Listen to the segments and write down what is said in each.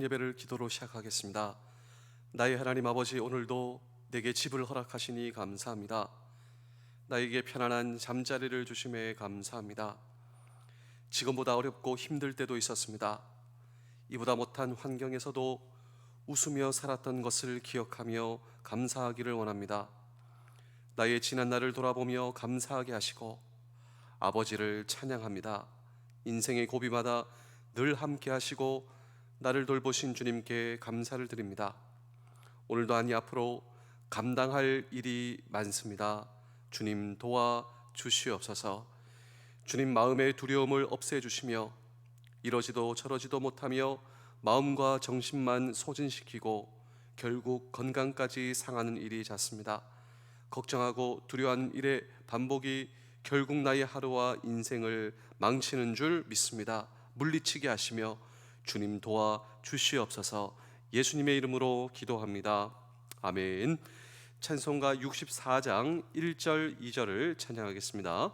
예배를 기도로 시작하겠습니다. 나의 하나님 아버지, 오늘도 내게 집을 허락하시니 감사합니다. 나에게 편안한 잠자리를 주심에 감사합니다. 지금보다 어렵고 힘들 때도 있었습니다. 이보다 못한 환경에서도 웃으며 살았던 것을 기억하며 감사하기를 원합니다. 나의 지난 날을 돌아보며 감사하게 하시고 아버지를 찬양합니다. 인생의 고비마다 늘 함께 하시고 나를 돌보신 주님께 감사를 드립니다. 오늘도 아니 앞으로 감당할 일이 많습니다. 주님 도와 주시옵소서. 주님 마음의 두려움을 없애주시며 이러지도 저러지도 못하며 마음과 정신만 소진시키고 결국 건강까지 상하는 일이 잦습니다. 걱정하고 두려워하는 일의 반복이 결국 나의 하루와 인생을 망치는 줄 믿습니다. 물리치게 하시며 주님 도와 주시옵소서. 예수님의 이름으로 기도합니다. 아멘. 찬송가 64장 1절 2절을 찬양하겠습니다.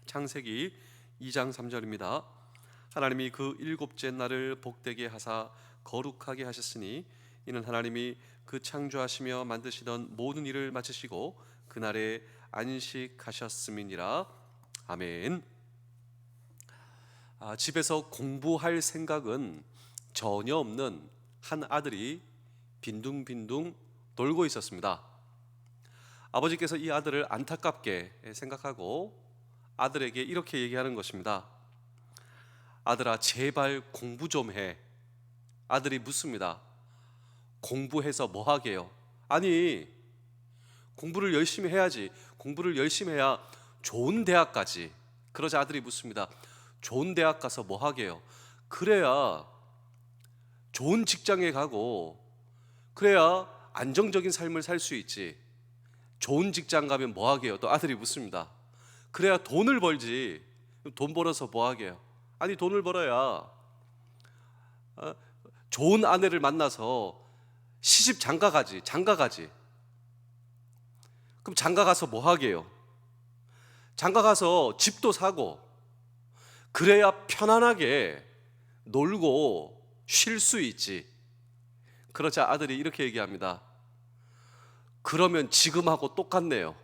창세기 2장 3절입니다. 하나님이 그 일곱째 날을 복되게 하사 거룩하게 하셨으니 이는 하나님이 그 창조하시며 만드시던 모든 일을 마치시고 그날에 안식하셨음이니라. 아멘. 집에서 공부할 생각은 전혀 없는 한 아들이 빈둥빈둥 놀고 있었습니다. 아버지께서 이 아들을 안타깝게 생각하고 아들에게 이렇게 얘기하는 것입니다. 아들아, 제발 공부 좀 해. 아들이 묻습니다. 공부해서 뭐 하게요? 아니, 공부를 열심히 해야지. 공부를 열심히 해야 좋은 대학 가지. 그러자 아들이 묻습니다. 좋은 대학 가서 뭐 하게요? 그래야 좋은 직장에 가고 그래야 안정적인 삶을 살 수 있지. 좋은 직장 가면 뭐 하게요? 또 아들이 묻습니다. 그래야 돈을 벌지. 돈 벌어서 뭐 하게요? 아니, 돈을 벌어야 좋은 아내를 만나서 시집 장가 가지. 그럼 장가 가서 뭐 하게요? 장가 가서 집도 사고 그래야 편안하게 놀고 쉴 수 있지. 그러자 아들이 이렇게 얘기합니다. 그러면 지금하고 똑같네요.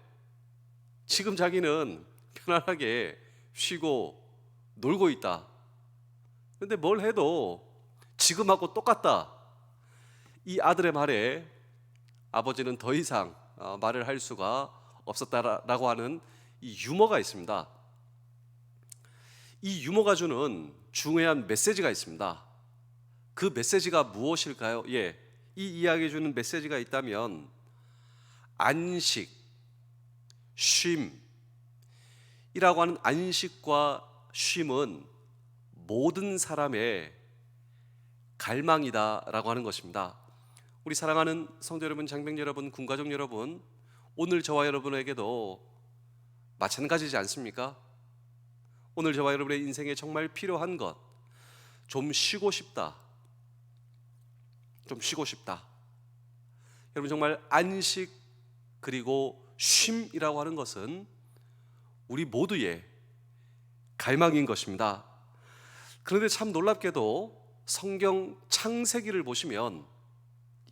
지금 자기는 편안하게 쉬고 놀고 있다. 근데 뭘 해도 지금하고 똑같다. 이 아들의 말에 아버지는 더 이상 말을 할 수가 없었다라고 하는 이 유머가 있습니다. 이 유머가 주는 중요한 메시지가 있습니다. 그 메시지가 무엇일까요? 이 이야기에 주는 메시지가 있다면 안식, 쉼이라고 하는 안식과 쉼은 모든 사람의 갈망이다라고 하는 것입니다. 우리 사랑하는 성도 여러분, 장병 여러분, 군가족 여러분, 오늘 저와 여러분에게도 마찬가지지 않습니까? 오늘 저와 여러분의 인생에 정말 필요한 것, 좀 쉬고 싶다. 좀 쉬고 싶다. 여러분, 정말 안식 그리고 쉼이라고 하는 것은 우리 모두의 갈망인 것입니다. 그런데 참 놀랍게도 성경 창세기를 보시면,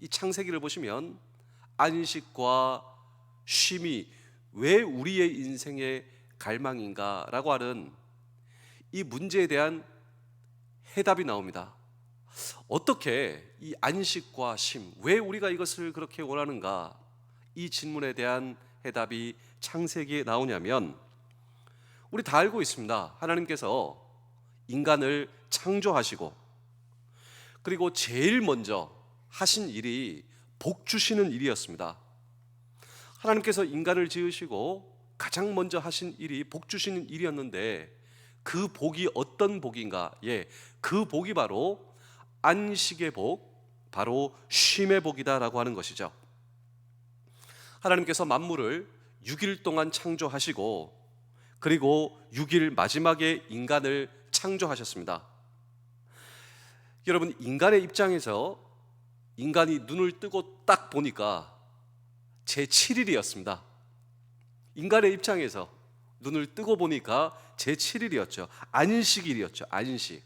이 창세기를 보시면 안식과 쉼이 왜 우리의 인생의 갈망인가라고 하는 이 문제에 대한 해답이 나옵니다. 어떻게 이 안식과 쉼, 왜 우리가 이것을 그렇게 원하는가? 이 질문에 대한 해답이 창세기에 나오냐면, 우리 다 알고 있습니다. 하나님께서 인간을 창조하시고, 그리고 제일 먼저 하신 일이 복 주시는 일이었습니다. 하나님께서 인간을 지으시고 가장 먼저 하신 일이 복 주시는 일이었는데, 그 복이 어떤 복인가? 그 복이 바로 안식의 복, 바로 쉼의 복이다라고 하는 것이죠. 하나님께서 만물을 6일 동안 창조하시고, 그리고 6일 마지막에 인간을 창조하셨습니다. 여러분, 인간의 입장에서 인간이 눈을 뜨고 딱 보니까 제7일이었습니다. 인간의 입장에서 눈을 뜨고 보니까 제7일이었죠. 안식일이었죠. 안식.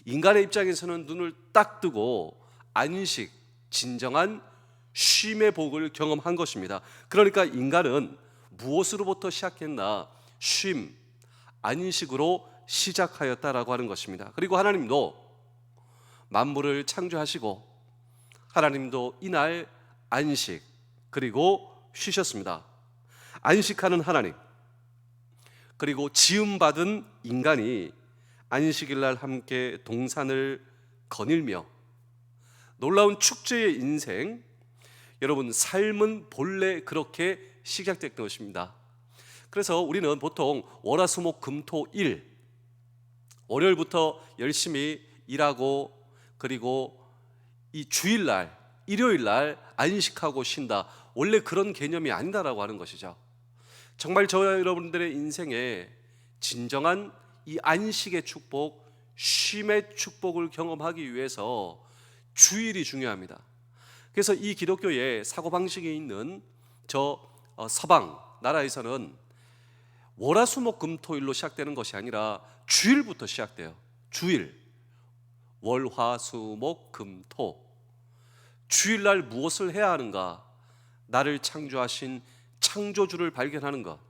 인간의 입장에서는 눈을 딱 뜨고 안식, 진정한 쉼의 복을 경험한 것입니다. 그러니까 인간은 무엇으로부터 시작했나? 쉼, 안식으로 시작하였다라고 하는 것입니다. 그리고 하나님도 만물을 창조하시고, 하나님도 이날 안식, 그리고 쉬셨습니다. 안식하는 하나님, 그리고 지음받은 인간이 안식일날 함께 동산을 거닐며 놀라운 축제의 인생, 여러분, 삶은 본래 그렇게 시작된 것입니다. 그래서 우리는 보통 월화수목금토일, 월요일부터 열심히 일하고, 그리고 이 주일날, 일요일날 안식하고 쉰다, 원래 그런 개념이 아니다라고 하는 것이죠. 정말 저와 여러분들의 인생에 진정한 이 안식의 축복, 쉼의 축복을 경험하기 위해서 주일이 중요합니다. 그래서 이 기독교의 사고방식이 있는 서방 나라에서는 월화수목금토일로 시작되는 것이 아니라 주일부터 시작돼요. 주일, 월화수목금토. 주일날 무엇을 해야 하는가? 나를 창조하신 창조주를 발견하는 것,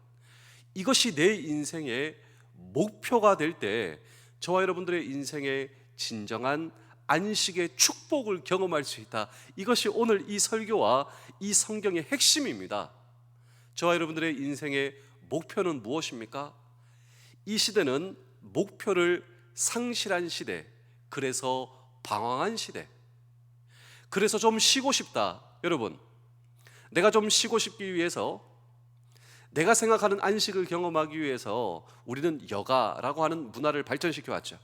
이것이 내 인생의 목표가 될 때 저와 여러분들의 인생의 진정한 안식의 축복을 경험할 수 있다. 이것이 오늘 이 설교와 이 성경의 핵심입니다. 저와 여러분들의 인생의 목표는 무엇입니까? 이 시대는 목표를 상실한 시대, 그래서 방황한 시대, 그래서 좀 쉬고 싶다. 여러분, 내가 좀 쉬고 싶기 위해서, 내가 생각하는 안식을 경험하기 위해서 우리는 여가라고 하는 문화를 발전시켜 왔죠.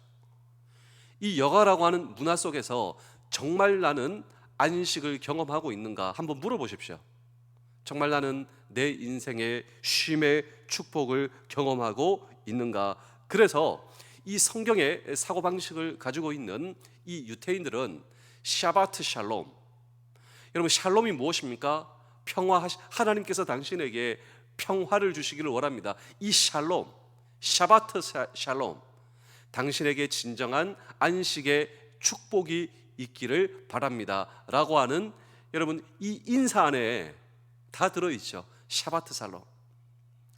이 여가라고 하는 문화 속에서 정말 나는 안식을 경험하고 있는가 한번 물어보십시오. 정말 나는 내 인생의 쉼의 축복을 경험하고 있는가? 그래서 이 성경의 사고방식을 가지고 있는 이 유태인들은 샤바트 샬롬, 여러분, 샬롬이 무엇입니까? 평화, 하나님께서 당신에게 평화를 주시기를 원합니다. 이 샬롬, 샤바트 샬롬, 당신에게 진정한 안식의 축복이 있기를 바랍니다 라고 하는, 여러분, 이 인사 안에 다 들어있죠. 샤바트 샬롬,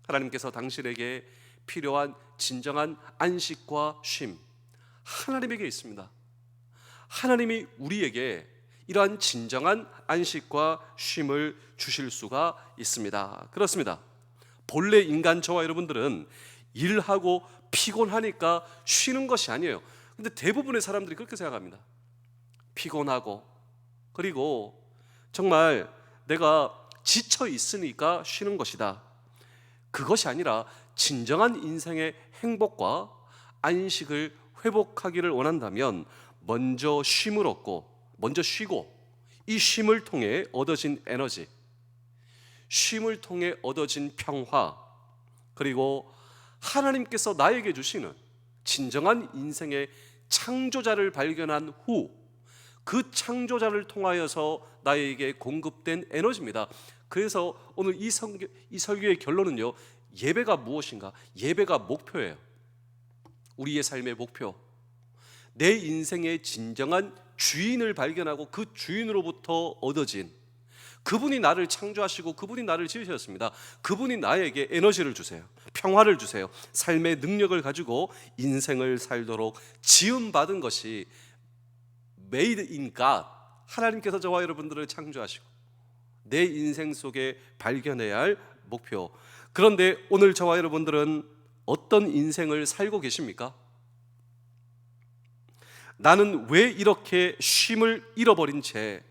하나님께서 당신에게 필요한 진정한 안식과 쉼, 하나님에게 있습니다. 하나님이 우리에게 이러한 진정한 안식과 쉼을 주실 수가 있습니다. 그렇습니다. 본래 인간 저와 여러분들은 일하고 피곤하니까 쉬는 것이 아니에요. 근데 대부분의 사람들이 그렇게 생각합니다. 피곤하고, 그리고 정말 내가 지쳐 있으니까 쉬는 것이다. 그것이 아니라 진정한 인생의 행복과 안식을 회복하기를 원한다면 먼저 쉼을 얻고, 먼저 쉬고, 이 쉼을 통해 얻어진 에너지, 쉼을 통해 얻어진 평화, 그리고 하나님께서 나에게 주시는 진정한 인생의 창조자를 발견한 후 그 창조자를 통하여서 나에게 공급된 에너지입니다. 그래서 오늘 이 설교의 결론은요, 예배가 무엇인가? 예배가 목표예요. 우리의 삶의 목표, 내 인생의 진정한 주인을 발견하고 그 주인으로부터 얻어진, 그분이 나를 창조하시고 그분이 나를 지으셨습니다. 그분이 나에게 에너지를 주세요, 평화를 주세요, 삶의 능력을 가지고 인생을 살도록 지음받은 것이 Made in God, 하나님께서 저와 여러분들을 창조하시고 내 인생 속에 발견해야 할 목표. 그런데 오늘 저와 여러분들은 어떤 인생을 살고 계십니까? 나는 왜 이렇게 쉼을 잃어버린 채,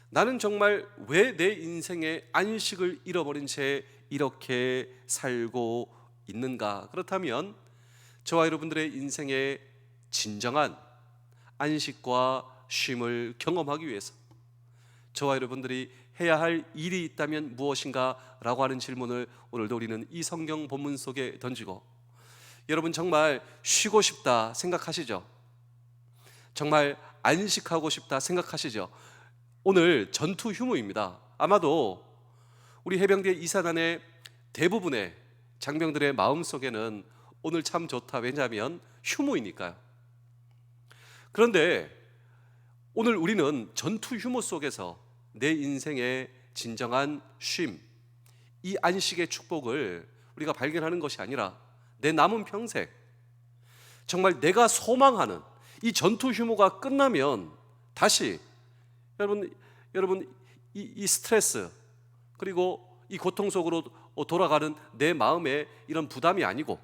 나는 정말 왜 내 인생의 안식을 잃어버린 채 이렇게 살고 있는가? 그렇다면 저와 여러분들의 인생의 진정한 안식과 쉼을 경험하기 위해서 저와 여러분들이 해야 할 일이 있다면 무엇인가? 라고 하는 질문을 오늘도 우리는 이 성경 본문 속에 던지고, 여러분 정말 쉬고 싶다 생각하시죠? 정말 안식하고 싶다 생각하시죠? 오늘 전투 휴무입니다. 아마도 우리 해병대 이사단의 대부분의 장병들의 마음속에는 오늘 참 좋다, 왜냐하면 휴무이니까요. 그런데 오늘 우리는 전투 휴무 속에서 내 인생의 진정한 쉼, 이 안식의 축복을 우리가 발견하는 것이 아니라 내 남은 평생 정말 내가 소망하는 이 전투 휴무가 끝나면 다시 여러분 이 스트레스, 그리고 이 고통 속으로 돌아가는 내 마음의 이런 부담이 아니고,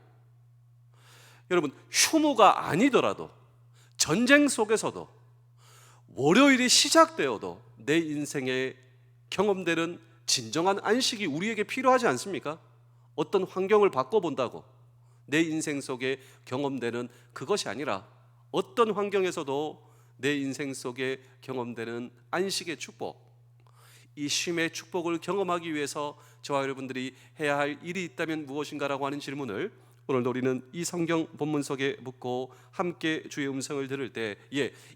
여러분 휴무가 아니더라도 전쟁 속에서도 월요일이 시작되어도 내 인생에 경험되는 진정한 안식이 우리에게 필요하지 않습니까? 어떤 환경을 바꿔본다고 내 인생 속에 경험되는 그것이 아니라 어떤 환경에서도 내 인생 속에 경험되는 안식의 축복, 이 쉼의 축복을 경험하기 위해서 저와 여러분들이 해야 할 일이 있다면 무엇인가라고 하는 질문을 오늘도 우리는 이 성경 본문 속에 묻고 함께 주의 음성을 들을 때,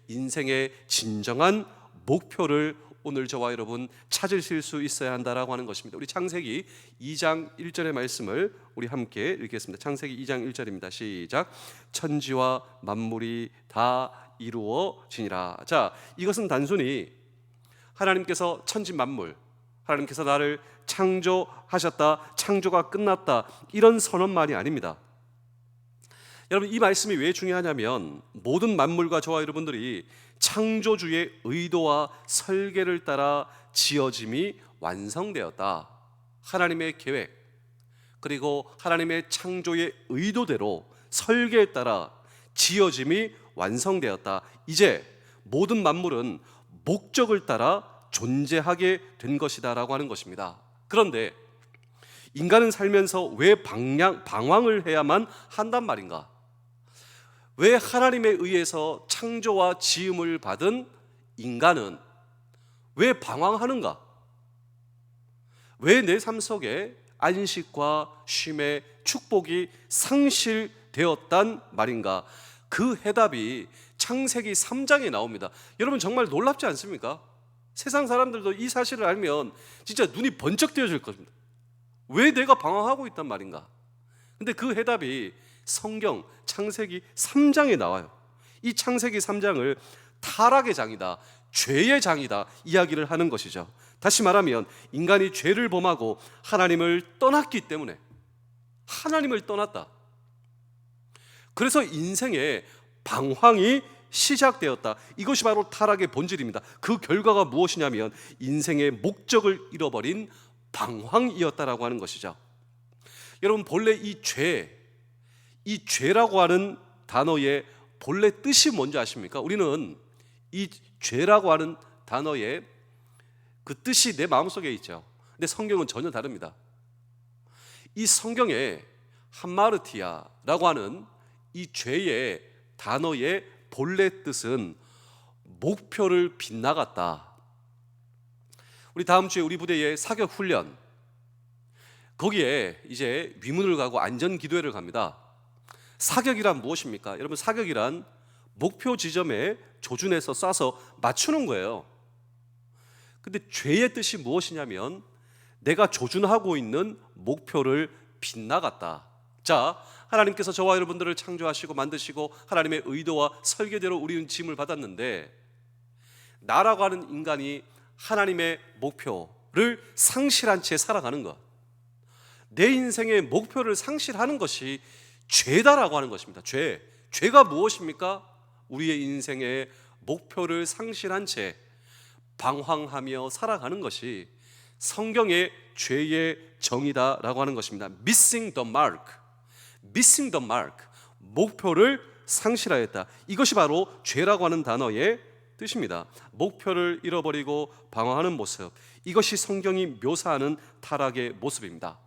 인생의 진정한 목표를 오늘 저와 여러분 찾으실 수 있어야 한다라고 하는 것입니다. 우리 창세기 2장 1절의 말씀을 우리 함께 읽겠습니다. 창세기 2장 1절입니다. 시작. 천지와 만물이 다 이루어지니라. 자, 이것은 단순히 하나님께서 천지 만물, 하나님께서 나를 창조하셨다, 창조가 끝났다, 이런 선언만이 아닙니다. 여러분, 이 말씀이 왜 중요하냐면 모든 만물과 저와 여러분들이 창조주의 의도와 설계를 따라 지어짐이 완성되었다. 하나님의 계획, 그리고 하나님의 창조의 의도대로 설계에 따라 지어짐이 완성되었다. 이제 모든 만물은 목적을 따라 존재하게 된 것이다 라고 하는 것입니다. 그런데 인간은 살면서 왜 방황을 해야만 한단 말인가? 왜 하나님에 의해서 창조와 지음을 받은 인간은 왜 방황하는가? 왜 내 삶 속에 안식과 쉼의 축복이 상실되었단 말인가? 그 해답이 창세기 3장에 나옵니다. 여러분 정말 놀랍지 않습니까? 세상 사람들도 이 사실을 알면 진짜 눈이 번쩍 뜨여질 겁니다. 왜 내가 방황하고 있단 말인가? 근데 그 해답이 성경 창세기 3장에 나와요. 이 창세기 3장을 타락의 장이다, 죄의 장이다 이야기를 하는 것이죠. 다시 말하면 인간이 죄를 범하고 하나님을 떠났기 때문에, 하나님을 떠났다. 그래서 인생의 방황이 시작되었다. 이것이 바로 타락의 본질입니다. 그 결과가 무엇이냐면 인생의 목적을 잃어버린 방황이었다라고 하는 것이죠. 여러분, 본래 이 죄라고 하는 단어의 본래 뜻이 뭔지 아십니까? 우리는 이 죄라고 하는 단어의 그 뜻이 내 마음속에 있죠. 근데 성경은 전혀 다릅니다. 이 성경에 함마르티아라고 하는 이 죄의 단어의 본래 뜻은 목표를 빗나갔다, 우리 다음 주에 우리 부대의 사격 훈련, 거기에 이제 위문을 가고 안전 기도회를 갑니다. 사격이란 무엇입니까? 여러분, 사격이란 목표 지점에 조준해서 쏴서 맞추는 거예요. 근데 죄의 뜻이 무엇이냐면 내가 조준하고 있는 목표를 빗나갔다. 자, 하나님께서 저와 여러분들을 창조하시고 만드시고 하나님의 의도와 설계대로 우리는 지음을 받았는데, 나라고 하는 인간이 하나님의 목표를 상실한 채 살아가는 것, 내 인생의 목표를 상실하는 것이 죄다라고 하는 것입니다. 죄가 무엇입니까? 우리의 인생의 목표를 상실한 채 방황하며 살아가는 것이 성경의 죄의 정의다라고 하는 것입니다. Missing the mark, missing the mark, 목표를 상실하였다. 이것이 바로 죄라고 하는 단어의 뜻입니다. 목표를 잃어버리고 방황하는 모습, 이것이 성경이 묘사하는 타락의 모습입니다.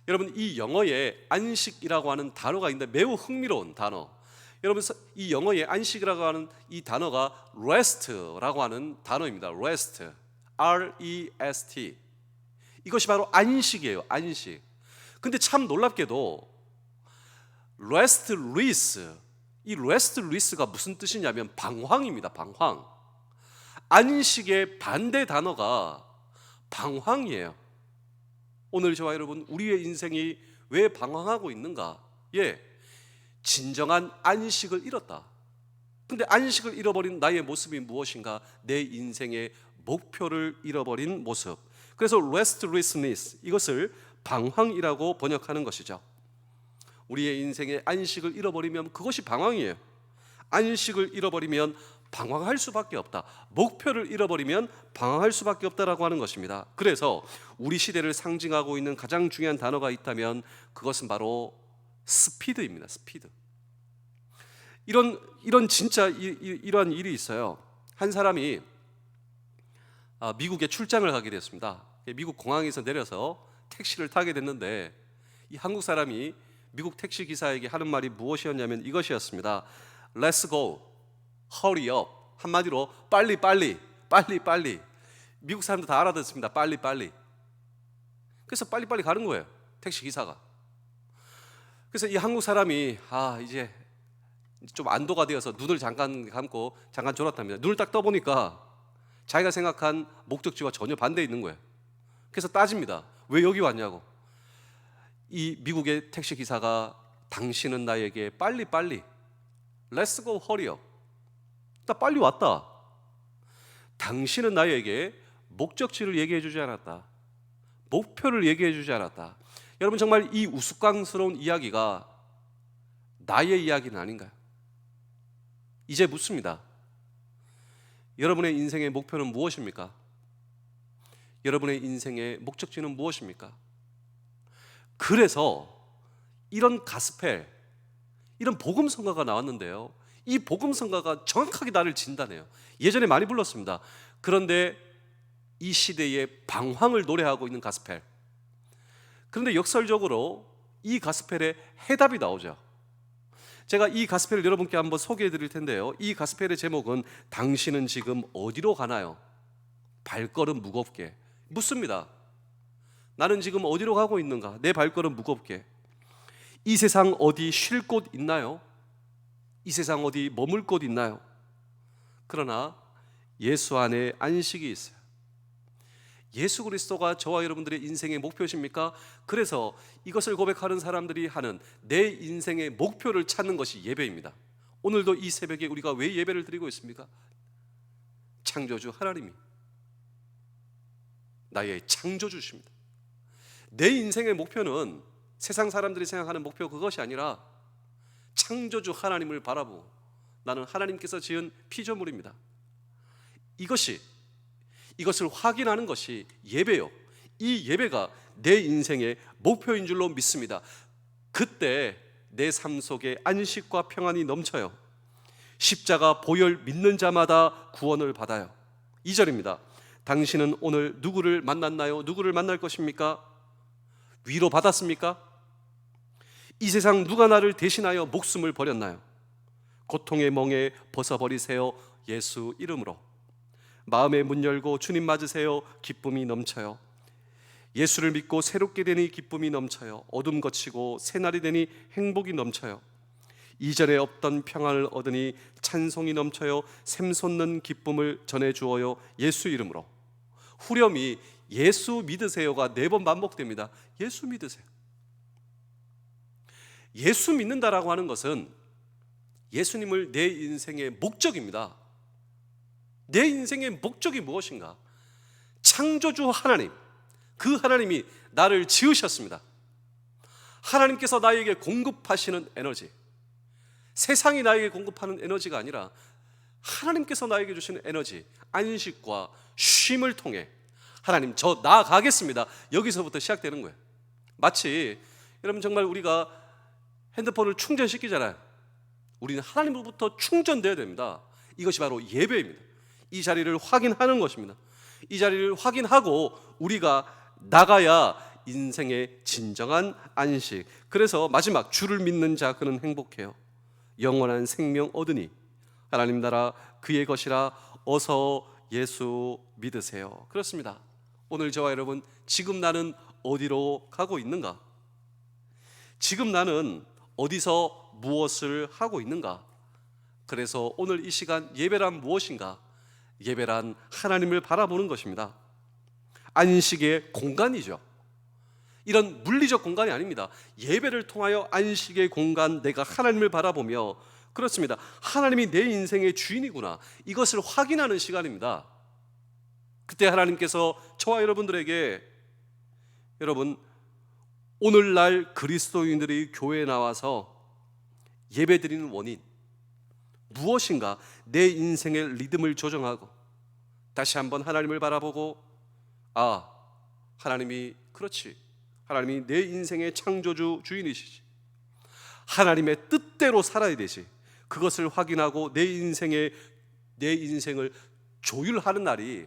여러분, 이 영어에 안식이라고 하는 단어가 있는데 매우 흥미로운 단어. 여러분, 이 영어의 안식이라고 하는 이 단어가 rest라고 하는 단어입니다. rest, R-E-S-T. 이것이 바로 안식이에요. 안식. 근데 참 놀랍게도 restless, 이 restless가 무슨 뜻이냐면 방황입니다. 방황. 안식의 반대 단어가 방황이에요. 오늘 저와 여러분, 우리의 인생이 왜 방황하고 있는가? 진정한 안식을 잃었다. 근데 안식을 잃어버린 나의 모습이 무엇인가? 내 인생의 목표를 잃어버린 모습. 그래서 restlessness, 이것을 방황이라고 번역하는 것이죠. 우리의 인생의 안식을 잃어버리면 그것이 방황이에요. 안식을 잃어버리면 방황할 수밖에 없다. 목표를 잃어버리면 방황할 수밖에 없다라고 하는 것입니다. 그래서 우리 시대를 상징하고 있는 가장 중요한 단어가 있다면 그것은 바로 스피드입니다. 스피드. 이런 진짜 이러한 일이 있어요. 한 사람이 미국에 출장을 가게 됐습니다. 미국 공항에서 내려서 택시를 타게 됐는데, 이 한국 사람이 미국 택시 기사에게 하는 말이 무엇이었냐면 이것이었습니다. Let's go, hurry up. 한마디로 빨리. 미국 사람들 다 알아듣습니다. 빨리. 그래서 빨리 가는 거예요, 택시 기사가. 그래서 이 한국 사람이 이제 좀 안도가 되어서 눈을 잠깐 감고 잠깐 졸았답니다. 눈을 딱 떠보니까 자기가 생각한 목적지와 전혀 반대에 있는 거예요. 그래서 따집니다. 왜 여기 왔냐고. 이 미국의 택시 기사가 당신은 나에게 빨리 Let's go, hurry up. 나 빨리 왔다. 당신은 나에게 목적지를 얘기해 주지 않았다. 목표를 얘기해 주지 않았다. 여러분, 정말 이 우스꽝스러운 이야기가 나의 이야기는 아닌가요? 이제 묻습니다. 여러분의 인생의 목표는 무엇입니까? 여러분의 인생의 목적지는 무엇입니까? 그래서 이런 가스펠, 이런 복음성가가 나왔는데요, 이 복음성가가 정확하게 나를 진단해요. 예전에 많이 불렀습니다. 그런데 이 시대의 방황을 노래하고 있는 가스펠, 그런데 역설적으로 이 가스펠에 해답이 나오죠. 제가 이 가스펠을 여러분께 한번 소개해 드릴 텐데요, 이 가스펠의 제목은 당신은 지금 어디로 가나요? 발걸음 무겁게 묻습니다. 나는 지금 어디로 가고 있는가? 내 발걸음 무겁게. 이 세상 어디 쉴 곳 있나요? 이 세상 어디 머물 곳 있나요? 그러나 예수 안에 안식이 있어요. 예수 그리스도가 저와 여러분들의 인생의 목표십니까? 그래서 이것을 고백하는 사람들이 하는 내 인생의 목표를 찾는 것이 예배입니다. 오늘도 이 새벽에 우리가 왜 예배를 드리고 있습니까? 창조주 하나님이 나의 창조주십니다. 내 인생의 목표는 세상 사람들이 생각하는 목표, 그것이 아니라 창조주 하나님을 바라보고 나는 하나님께서 지은 피조물입니다. 이것을 확인하는 것이 예배요. 이 예배가 내 인생의 목표인 줄로 믿습니다. 그때 내 삶 속에 안식과 평안이 넘쳐요. 십자가 보혈 믿는 자마다 구원을 받아요. 2절입니다. 당신은 오늘 누구를 만났나요? 누구를 만날 것입니까? 위로 받았습니까? 이 세상 누가 나를 대신하여 목숨을 버렸나요? 고통의 멍에 벗어버리세요, 예수 이름으로. 마음의 문 열고 주님 맞으세요. 기쁨이 넘쳐요. 예수를 믿고 새롭게 되니 기쁨이 넘쳐요. 어둠 거치고 새날이 되니 행복이 넘쳐요. 이전에 없던 평안을 얻으니 찬송이 넘쳐요. 샘솟는 기쁨을 전해주어요. 예수 이름으로. 후렴이 예수 믿으세요가 4번 반복됩니다. 예수 믿으세요. 예수 믿는다라고 하는 것은 예수님을 내 인생의 목적입니다. 내 인생의 목적이 무엇인가? 창조주 하나님, 그 하나님이 나를 지으셨습니다. 하나님께서 나에게 공급하시는 에너지, 세상이 나에게 공급하는 에너지가 아니라 하나님께서 나에게 주시는 에너지, 안식과 쉼을 통해 하나님 저 나아가겠습니다. 여기서부터 시작되는 거예요. 마치 여러분 정말 우리가 핸드폰을 충전시키잖아요. 우리는 하나님으로부터 충전되어야 됩니다. 이것이 바로 예배입니다. 이 자리를 확인하는 것입니다. 이 자리를 확인하고 우리가 나가야 인생의 진정한 안식. 그래서 마지막 주를 믿는 자 그는 행복해요. 영원한 생명 얻으니 하나님 나라 그의 것이라 어서 예수 믿으세요. 그렇습니다. 오늘 저와 여러분 지금 나는 어디로 가고 있는가? 지금 나는 어디서 무엇을 하고 있는가? 그래서 오늘 이 시간 예배란 무엇인가? 예배란 하나님을 바라보는 것입니다. 안식의 공간이죠. 이런 물리적 공간이 아닙니다. 예배를 통하여 안식의 공간, 내가 하나님을 바라보며, 그렇습니다, 하나님이 내 인생의 주인이구나, 이것을 확인하는 시간입니다. 그때 하나님께서 저와 여러분들에게, 여러분 오늘날 그리스도인들이 교회에 나와서 예배드리는 원인 무엇인가? 내 인생의 리듬을 조정하고 다시 한번 하나님을 바라보고, 아, 하나님이 그렇지, 하나님이 내 인생의 창조주 주인이시지, 하나님의 뜻대로 살아야 되지, 그것을 확인하고 내 인생을 조율하는 날이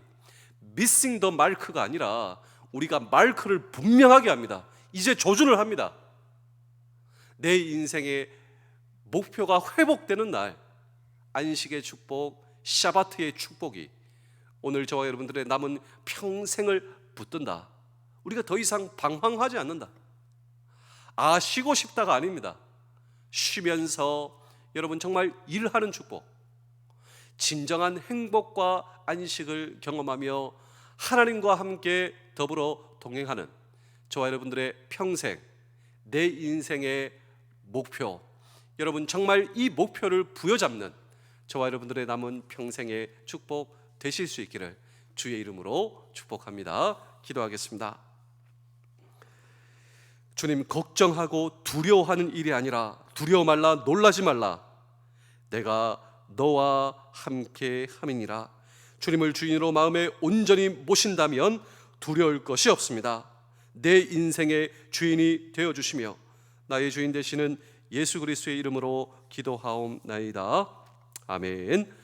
미싱 더 마크가 아니라 우리가 마크를 분명하게 합니다. 이제 조준을 합니다. 내 인생의 목표가 회복되는 날, 안식의 축복, 샤바트의 축복이 오늘 저와 여러분들의 남은 평생을 붙든다. 우리가 더 이상 방황하지 않는다. 아, 쉬고 싶다가 아닙니다. 쉬면서 여러분 정말 일하는 축복, 진정한 행복과 안식을 경험하며 하나님과 함께 더불어 동행하는 저와 여러분들의 평생, 내 인생의 목표, 여러분 정말 이 목표를 부여잡는 저와 여러분들의 남은 평생의 축복 되실 수 있기를 주의 이름으로 축복합니다. 기도하겠습니다. 주님, 걱정하고 두려워하는 일이 아니라 두려워 말라, 놀라지 말라, 내가 너와 함께 함이니라. 주님을 주인으로 마음에 온전히 모신다면 두려울 것이 없습니다. 내 인생의 주인이 되어주시며 나의 주인 되시는 예수 그리스도의 이름으로 기도하옵나이다. 아멘.